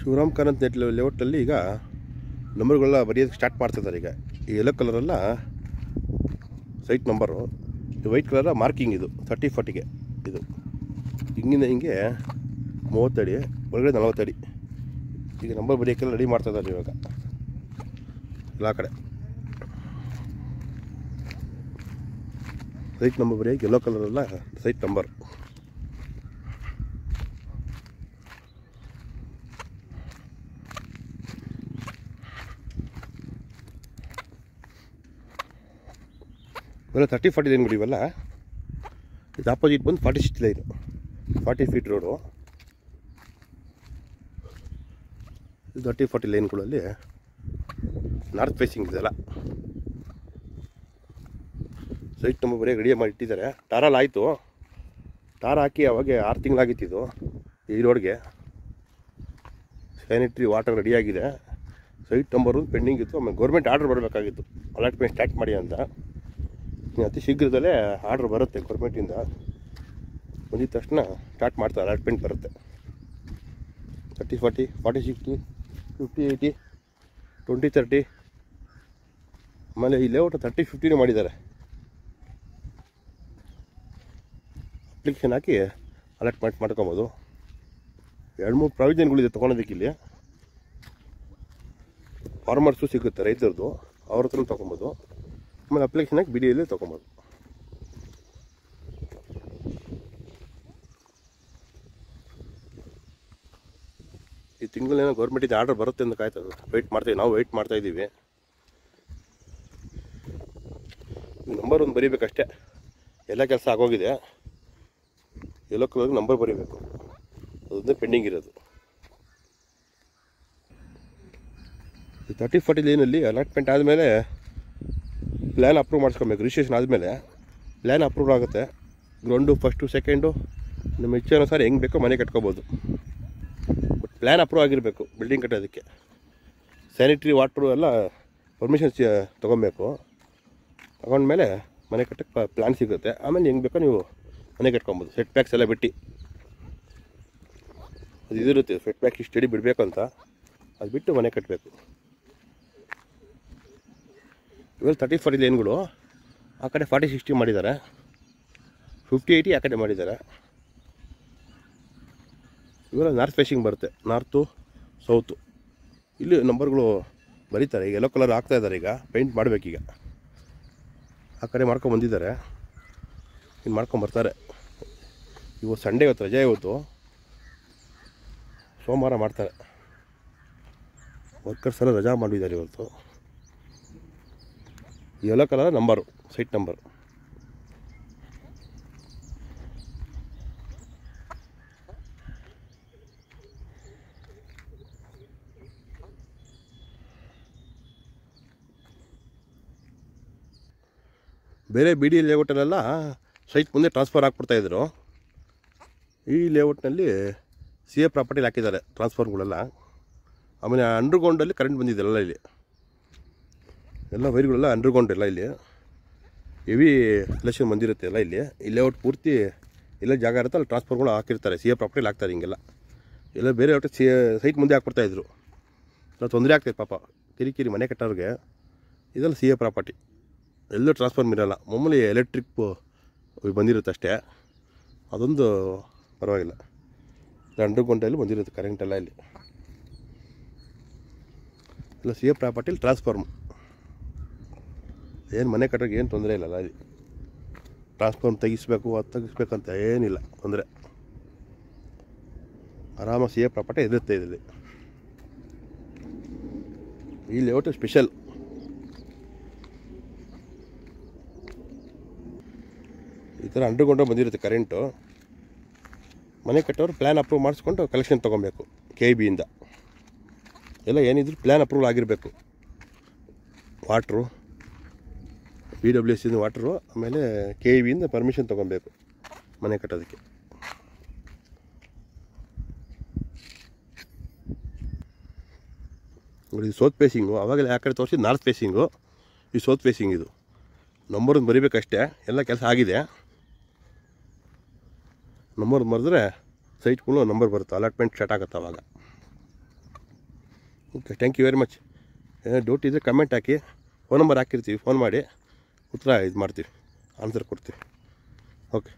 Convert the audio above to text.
Shivaram Karanth net ಲೇಔಟಲ್ಲಿ ಈಗ ನಂಬರ್ಗಳೆಲ್ಲ ಬರೆಯೋದಕ್ಕೆ start ಮಾಡ್ತಿದ್ದಾರೆ. ಈಗ ಈ ಯೆಲ್ಲೋ ಕಲರೆಲ್ಲ ಸೈಟ್ ನಂಬರು, ವೈಟ್ ಕಲರ ಮಾರ್ಕಿಂಗ್. ಇದು 30-40ಗೆ ಇದು ಹಿಂಗಿಂದ ಹಿಂಗೆ 30 ಅಡಿ ಒಳಗಡೆ 40 ಅಡಿ. ಈಗ ನಂಬರ್ ಬರೆಯೋಕ್ಕೆಲ್ಲ ರೆಡಿ ಮಾಡ್ತಾಯಿದ್ದಾರೆ ಇವಾಗ ಎಲ್ಲ ಕಡೆ. ಸೈಟ್ ನಂಬರ್ ಬರೆಯೋಕ್ಕೆ ಯೆಲ್ಲೋ ಕಲರೆಲ್ಲ ಸೈಟ್ ನಂಬರ್. ಇವೆಲ್ಲ 30-40 ಲೈನ್ಗಳು ಇವೆಲ್ಲ. ಇದು ಆಪೋಸಿಟ್ ಬಂದು 46 ಲೈನು, 40 ಫೀಟ್ ರೋಡು. ಇದು 30-40 ಲೈನ್ಗಳಲ್ಲಿ ನಾರ್ತ್ ಫೇಸಿಂಗ್ ಇದೆಲ್ಲ. ಸೈಟ್ ನಂಬರ್ ಬರೀ ರೆಡಿ ಮಾಡಿ ಇಟ್ಟಿದ್ದಾರೆ. ಟಾರಲ್ಲಿ ಆಯಿತು, ಟಾರ್ ಹಾಕಿ ಅವಾಗ 6 ತಿಂಗಳಾಗಿತ್ತಿದ್ದು ಈ ರೋಡ್ಗೆ. ಸ್ಯಾನಿಟ್ರಿ ವಾಟರ್ ರೆಡಿಯಾಗಿದೆ. ಸೈಟ್ ನಂಬರು ಪೆಂಡಿಂಗ್ ಇತ್ತು. ಆಮೇಲೆ ಗೌರ್ಮೆಂಟ್ ಆರ್ಡ್ರ್ ಬರಬೇಕಾಗಿತ್ತು ಅಲಾಟ್ಮೆಂಟ್ ಸ್ಟಾರ್ಟ್ ಮಾಡಿ ಅಂತ. ಅತಿ ಶೀಘ್ರದಲ್ಲೇ ಆರ್ಡ್ರ್ ಬರುತ್ತೆ ಗೌರ್ಮೆಂಟಿಂದ. ಬಂದಿದ ತಕ್ಷಣ ಸ್ಟಾರ್ಟ್ ಮಾಡ್ತಾರೆ, ಅಲಾಟ್ಮೆಂಟ್ ಬರುತ್ತೆ. 30-40, 40-60, 50-80, 20-30. ಆಮೇಲೆ ಈ ಲೇಔಟ್ 30-50 ಮಾಡಿದ್ದಾರೆ. ಅಪ್ಲಿಕೇಶನ್ ಹಾಕಿ ಅಲಾಟ್ಮೆಂಟ್ ಮಾಡ್ಕೊಬೋದು. 2-3 ಪ್ರಾವಿಷನ್ಗಳಿದೆ ತೊಗೊಳೋದಕ್ಕೆ. ಇಲ್ಲಿ ಫಾರ್ಮರ್ಸು ಸಿಗುತ್ತೆ, ರೈತರದ್ದು, ಅವ್ರ ಹತ್ರ ತೊಗೊಬೋದು. ಆಮೇಲೆ ಅಪ್ಲಿಕೇಶನ್ ಹಾಕಿ BDಯಲ್ಲಿ ತೊಗೊಬೋದು. ಈ ತಿಂಗಳೇನೋ ಗೌರ್ಮೆಂಟಿಂದ ಆರ್ಡರ್ ಬರುತ್ತೆ ಅಂತ ಕಾಯ್ತದೆ. ನಾವು ವೆಯ್ಟ್ ಮಾಡ್ತಾಯಿದ್ದೀವಿ. ನಂಬರ್ ಒಂದು ಬರೀಬೇಕಷ್ಟೇ, ಎಲ್ಲ ಕೆಲಸ ಆಗೋಗಿದೆ. ಯೆಲ್ಲೋ ಕಲರ್ಗೆ ನಂಬರ್ ಬರೀಬೇಕು, ಅದೊಂದೇ ಪೆಂಡಿಂಗ್ ಇರೋದು. ಈ 30-40 ಲೈನಲ್ಲಿ ಅಲಾಟ್ಮೆಂಟ್ ಆದಮೇಲೆ ಪ್ಲ್ಯಾನ್ ಅಪ್ರೂವ್ ಮಾಡಿಸ್ಕೊಬೇಕು. ರಿಜಿಸ್ಟ್ರೇಷನ್ ಆದಮೇಲೆ ಪ್ಲ್ಯಾನ್ ಅಪ್ರೂವ್ ಆಗುತ್ತೆ. ಗ್ರೌಂಡು ಫಸ್ಟು ಸೆಕೆಂಡು ನಿಮ್ಮ ಇಚ್ಛಾನುಸಾರ ಹೆಂಗೆ ಬೇಕೋ ಮನೆ ಕಟ್ಕೋಬೋದು. ಬಟ್ ಪ್ಲ್ಯಾನ್ ಅಪ್ರೂವ್ ಆಗಿರಬೇಕು ಬಿಲ್ಡಿಂಗ್ ಕಟ್ಟೋದಕ್ಕೆ. ಸ್ಯಾನಿಟ್ರಿ ವಾಟ್ರು ಎಲ್ಲ ಪರ್ಮಿಷನ್ಸ್ ತೊಗೊಬೇಕು. ತಗೊಂಡ್ಮೇಲೆ ಮನೆ ಕಟ್ಟಕ್ಕೆ ಪ್ಲ್ಯಾನ್ ಸಿಗುತ್ತೆ. ಆಮೇಲೆ ಹೆಂಗೆ ಬೇಕೋ ನೀವು ಮನೆ ಕಟ್ಕೊಬೋದು. ಸೆಟ್ ಬ್ಯಾಕ್ಸ್ ಎಲ್ಲ ಬಿಟ್ಟು ಅದು ಇದಿರುತ್ತೆ, ಸೆಟ್ ಬ್ಯಾಕ್ ಇಷ್ಟು ಅಡಿ ಬಿಡಬೇಕು ಅಂತ, ಅದು ಬಿಟ್ಟು ಮನೆ ಕಟ್ಟಬೇಕು. ಇವೆಲ್ಲ 30-40 ಲೈನ್ಗಳು. ಆ ಕಡೆ 40-60 ಮಾಡಿದ್ದಾರೆ, 50-80 ಆ ಕಡೆ ಮಾಡಿದ್ದಾರೆ. ಇವೆಲ್ಲ ನಾರ್ತ್ ಫೇಸಿಂಗ್ ಬರುತ್ತೆ, ನಾರ್ತು ಸೌತು. ಇಲ್ಲಿ ನಂಬರ್ಗಳು ಬರೀತಾರೆ. ಈಗ ಯೆಲ್ಲೋ ಕಲರ್ ಹಾಕ್ತಾಯಿದ್ದಾರೆ. ಈಗ ಪೇಂಟ್ ಮಾಡಬೇಕೀಗ. ಆ ಕಡೆ ಮಾಡ್ಕೊಂಬಂದಿದ್ದಾರೆ, ಇನ್ನು ಮಾಡ್ಕೊಂಬರ್ತಾರೆ. ಇವತ್ತು ಸಂಡೇ, ಇವತ್ತು ರಜೆ. ಇವತ್ತು ಸೋಮವಾರ ಮಾಡ್ತಾರೆ. ವರ್ಕರ್ಸ್ ಎಲ್ಲ ರಜಾ ಮಾಡಿದ್ದಾರೆ ಇವತ್ತು. Yellow colour number, site number. ಬೇರೆ BD ಲೇಔಟಲ್ಲೆಲ್ಲ ಸೈಟ್ ಮುಂದೆ ಟ್ರಾನ್ಸ್ಫರ್ ಹಾಕ್ಬಿಡ್ತಾಯಿದ್ರು. ಈ ಲೇಔಟ್ನಲ್ಲಿ CA ಪ್ರಾಪರ್ಟಿಲಿ ಹಾಕಿದ್ದಾರೆ ಟ್ರಾನ್ಸ್ಫರ್ಗಳೆಲ್ಲ. ಆಮೇಲೆ ಅಂಡರ್ಗ್ರೌಂಡಲ್ಲಿ ಕರೆಂಟ್ ಬಂದಿದ್ದೆಲ್ಲ. ಇಲ್ಲಿ ಎಲ್ಲ ವೈರ್ಗಳೆಲ್ಲ ಅಂಡರ್ಗ್ರೌಂಡ್ ಎಲ್ಲ. ಇಲ್ಲಿ ಹೆವಿ ಕಲೆಕ್ಷನ್ ಬಂದಿರುತ್ತೆ ಎಲ್ಲ. ಇಲ್ಲಿ ಈ ಲೇಔಟ್ ಪೂರ್ತಿ ಎಲ್ಲ ಜಾಗ ಇರುತ್ತೆ, ಅಲ್ಲಿ ಟ್ರಾನ್ಸ್ಫರ್ಗಳು ಹಾಕಿರ್ತಾರೆ. CA ಪ್ರಾಪರ್ಟಿಲಿ ಹಾಕ್ತಾರೆ ಹಿಂಗೆಲ್ಲ. ಎಲ್ಲ ಬೇರೆ ಔಟ್ ಸೈಟ್ ಮುಂದೆ ಹಾಕ್ಬಿಡ್ತಾಯಿದ್ರು. ಎಲ್ಲ ತೊಂದರೆ ಆಗ್ತಾಯಿತ್ತು ಪಾಪ, ಕಿರಿಕಿರಿ ಮನೆ ಕಟ್ಟೋರಿಗೆ. ಇದೆಲ್ಲ CA ಪ್ರಾಪರ್ಟಿ, ಎಲ್ಲೂ ಟ್ರಾನ್ಸ್ಫಾರ್ಮ್ ಇರೋಲ್ಲ. ಮಾಮೂಲಿ ಎಲೆಕ್ಟ್ರಿಕ್ ಬಂದಿರುತ್ತೆ ಅಷ್ಟೇ. ಅದೊಂದು ಪರವಾಗಿಲ್ಲ. ಅಂಡರ್ಗ್ರೌಂಡಲ್ಲಿ ಬಂದಿರುತ್ತೆ ಕರೆಂಟೆಲ್ಲ. ಇಲ್ಲಿ ಎಲ್ಲ CA ಪ್ರಾಪರ್ಟಿಲಿ ಟ್ರಾನ್ಸ್ಫಾರ್ಮ್. ಏನು ಮನೆ ಕಟ್ಟೋಕ್ಕೆ ಏನು ತೊಂದರೆ ಇಲ್ಲಲ್ಲ. ಇಲ್ಲಿ ಟ್ರಾನ್ಸ್ಫಾರ್ಮ್ ತೆಗಿಸ್ಬೇಕು, ಅದು ತೆಗಿಸ್ಬೇಕಂತ ಏನಿಲ್ಲ ತೊಂದರೆ. ಆರಾಮಾಗಿ CA ಪ್ರಾಪರ್ಟಿ ಇರುತ್ತೆ ಇದರಲ್ಲಿ. ಈ ಲೇಔಟ್ ಸ್ಪೆಷಲ್. ಈ ಥರ ಅಂಡರ್ಗ್ರೌಂಡ್ ಬಂದಿರುತ್ತೆ ಕರೆಂಟು. ಮನೆ ಕಟ್ಟೋರು ಪ್ಲ್ಯಾನ್ ಅಪ್ರೂವ್ ಮಾಡಿಸ್ಕೊಂಡು ಕಲೆಕ್ಷನ್ ತೊಗೊಬೇಕು KEBಯಿಂದ. ಎಲ್ಲ ಏನಿದ್ರು ಪ್ಲ್ಯಾನ್ ಅಪ್ರೂವಲ್ ಆಗಿರಬೇಕು. ವಾಟ್ರು, PWC ವಾಟ್ರು, ಆಮೇಲೆ KEBಯಿಂದ ಪರ್ಮಿಷನ್ ತೊಗೊಬೇಕು ಮನೆ ಕಟ್ಟೋದಕ್ಕೆ. ಇದು ಸೌತ್ ಫೇಸಿಂಗು. ಆವಾಗಲೇ ಆ ಕಡೆ ತೋರಿಸಿ ನಾರ್ತ್ ಫೇಸಿಂಗು. ಈ ಸೌತ್ ಫೇಸಿಂಗ್. ಇದು ನಂಬರನ್ನು ಬರೀಬೇಕಷ್ಟೇ, ಎಲ್ಲ ಕೆಲಸ ಆಗಿದೆ. ನಂಬರ್ ಬರೆದ್ರೆ ಸೈಟ್ಗಳು ನಂಬರ್ ಬರುತ್ತೆ, ಅಲಾಟ್ಮೆಂಟ್ ಸ್ಟಾರ್ಟ್ ಆಗುತ್ತೆ ಅವಾಗ. Okay, thank you very much. Doubt ಇದ್ದರೆ ಕಮೆಂಟ್ ಹಾಕಿ, ಫೋನ್ ನಂಬರ್ ಹಾಕಿರ್ತೀವಿ, ಫೋನ್ ಮಾಡಿ ಉತ್ತರ ಇದು ಮಾಡ್ತೀವಿ, ಆನ್ಸರ್ ಕೊಡ್ತೀವಿ. ಓಕೆ.